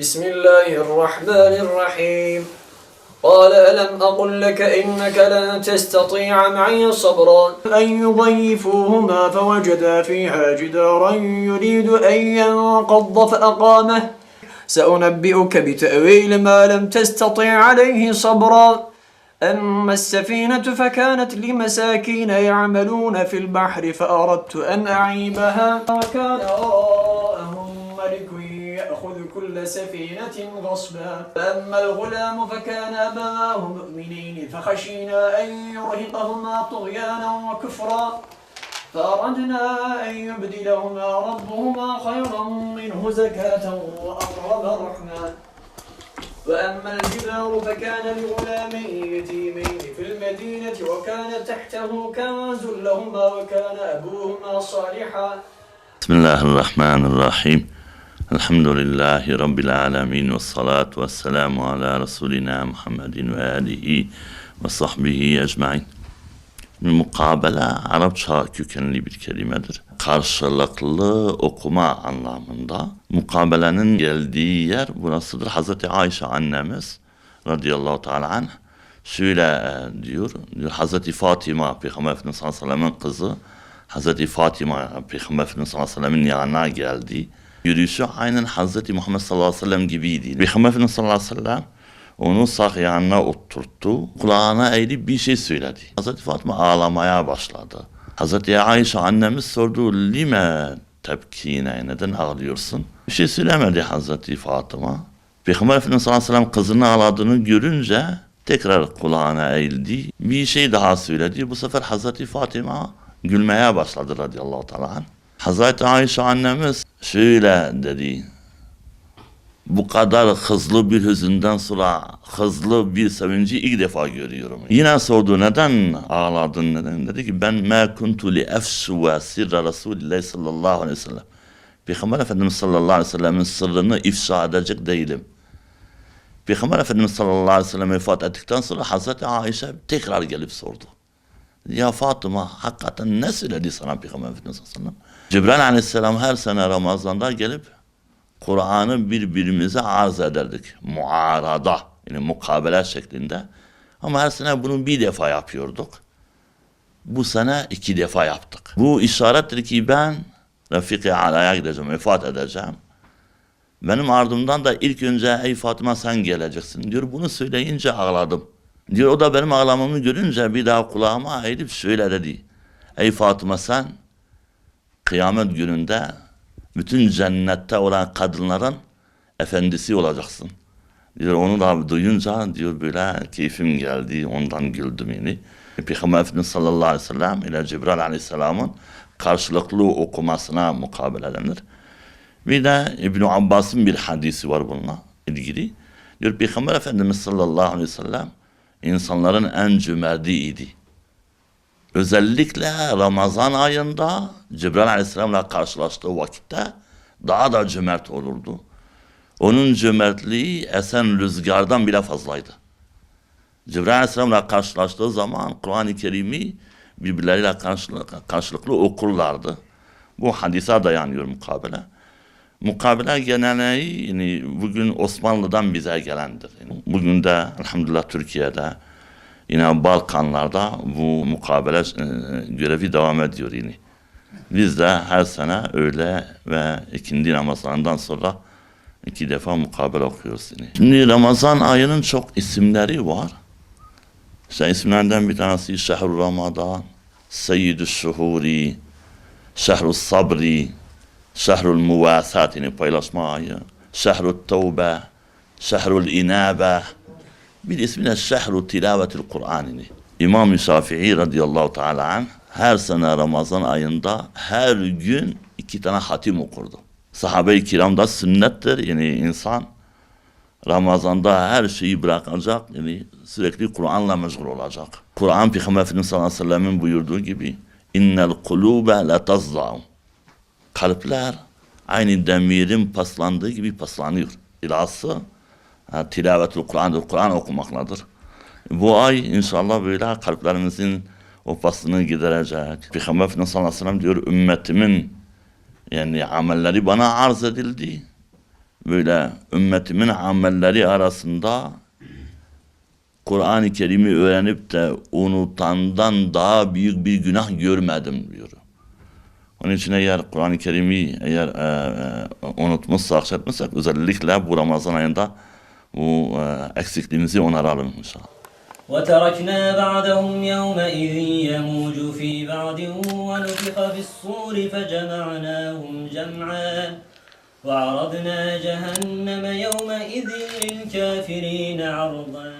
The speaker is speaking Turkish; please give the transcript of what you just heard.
بسم الله الرحمن الرحيم قال ألم أقل لك إنك لن تستطيع معي صبرا أن يضيفوهما فوجدا فيها جدارا يريد أن ينقض فأقامه سأنبئك بتأويل ما لم تستطع عليه صبرا أما السفينة فكانت لمساكين يعملون في البحر فأردت أن أعيبها وكان وراءهم ملك يأخذ كل سفينة غصبا فأما الغلام فكان أبواه مؤمنين فخشينا أن يرهقهما طغيانا وكفرا فأردنا أن يبدلهما ربهما خيرا منه زكاة وأقرب رحما وأما الجدار فكان لغلامين يتيمين في المدينة وكان تحته كنز لهما وكان أبوهما صالحا. بسم الله الرحمن الرحيم. Elhamdülillahi Rabbil alemin ve salatu ve selamu ala Resulina Muhammedin ve alihi ve sahbihi ecmain. Mukabele Arapça kökenli bir kelimedir. Karşılıklı okuma anlamında. Mukabelenin geldiği yer burasıdır. Hazreti Ayşe annemiz radıyallahu teala anh şöyle diyor. Hazreti Fatıma Peygamber Efendimiz sallallahu aleyhi ve sellem'in kızı Hazreti Fatıma Peygamber Efendimiz sallallahu aleyhi ve sellem'in yanına geldi. Yürüyüşü aynen Hazreti Muhammed sallallahu aleyhi ve sellem gibiydi. Peygamber Efendimiz sallallahu aleyhi ve sellem onu sağ yanına oturttu. Kulağına eğilip bir şey söyledi. Hazreti Fatıma ağlamaya başladı. Hazreti Ayşe annemiz sordu. Lime tebkine, neden ağlıyorsun? Bir şey söylemedi Hazreti Fatıma. Peygamber Efendimiz sallallahu aleyhi ve sellem kızını ağladığını görünce tekrar kulağına eğildi. Bir şey daha söyledi. Bu sefer Hazreti Fatıma gülmeye başladı radıyallahu teala anh. Hazreti Ayşe annemiz şöyle dedi. Bu kadar hızlı bir hüzünden sonra hızlı bir sevinci ilk defa görüyorum. Yine sordu, neden ağladın, neden? Dedi ki ben ma kuntu li efşu ve sirra Resulullah sallallahu aleyhi ve sellem. Peygamber Efendimiz sallallahu aleyhi ve sellemin sırrını ifşa edecek değilim. Peygamber Efendimiz sallallahu aleyhi ve sellem vefat ettikten sonra Hazreti Ayşe tekrar gelip sordu. Ya Fatıma hakikaten ne söyledi sana Peygamber Efendimiz sallallahu aleyhi ve sellem? Cebrail aleyhisselam her sene Ramazan'da gelip Kur'an'ı birbirimize arz ederdik. Muarada, yani mukabele şeklinde. Ama her sene bunu bir defa yapıyorduk. Bu sene 2 defa yaptık. Bu işarettir ki ben Refik-i Ala'ya gideceğim, vefat edeceğim. Benim ardımdan da ilk önce ey Fatıma sen geleceksin diyor. Bunu söyleyince ağladım. Diyor o da benim ağlamamı görünce bir daha kulağıma eğilip şöyle dedi. Ey Fatıma sen kıyamet gününde bütün cennette olan kadınların efendisi olacaksın. Diyor onu da duyunca diyor böyle keyfim geldi, ondan güldüm yani. Peygamber Efendimiz sallallahu aleyhi ve sellem ile Cebrail aleyhisselamın karşılıklı okumasına mukabele denir. Bir de İbn Abbas'ın bir hadisi var bununla ilgili. Diyor Peygamber Efendimiz sallallahu aleyhi ve sellem insanların en cömertiydi. Özellikle Ramazan ayında Cebrail aleyhisselamla karşılaştığı vakitte daha da cömert olurdu. Onun cömertliği esen rüzgardan bile fazlaydı. Cebrail aleyhisselamla karşılaştığı zaman Kur'an-ı Kerim'i birbirleriyle karşılıklı okurlardı. Bu hadise dayanıyor mukabele. Mukabele geleneği yani bugün Osmanlı'dan bize gelendir. Yani bugün de elhamdülillah Türkiye'de yine Balkanlarda bu mukabele görevi devam ediyor yine. Biz de her sene öğle ve ikindi namazlarından sonra 2 defa mukabele okuyoruz yine. Şimdi Ramazan ayının çok isimleri var. İşte isimlerden bir tanesi Şehr-ü Ramazan, Seyyid-ü Şuhuri, Şehr-ü Sabri, Şehr-ül Muvasat yani paylaşma ayı, Şehr-ü Tevbe, Şehr-ül İnabe. Bir ismi de Şehr-ü Tilavetil Kur'an'ini. İmam-ı Şafii radıyallahu teala anh her sene Ramazan ayında her gün 2 tane hatim okurdu. Sahabe-i kiramda sünnettir yani insan Ramazan'da her şeyi bırakacak yani sürekli Kur'an'la meşgul olacak. Kur'an Peygamber Efendimiz sallallahu aleyhi ve sellem'in buyurduğu gibi innel kulube la tazda'u. Kalpler aynı demirin paslandığı gibi paslanıyor. İlası tilavetül Kur'an'dır, Kur'an okumakladır. Bu ay inşallah böyle kalplerimizin o pasını giderecek. Peygamber Efendimiz sallallahu aleyhi ve sellem diyor ümmetimin yani amelleri bana arz edildi. böyle ümmetimin amelleri arasında Kur'an-ı Kerim'i öğrenip de unutandan daha büyük bir günah görmedim diyor. Onun için eğer Kur'an-ı Kerim'i unutmuşsak, akşetmişsek özellikle bu Ramazan ayında bu eksikliğimizi onaralım inşallah. وتركنا بعدهم يومئذ يموج في بعد ونفخ في الصور فجمعناهم جمعا وعرضنا جهنم يومئذ للكافرين عرضا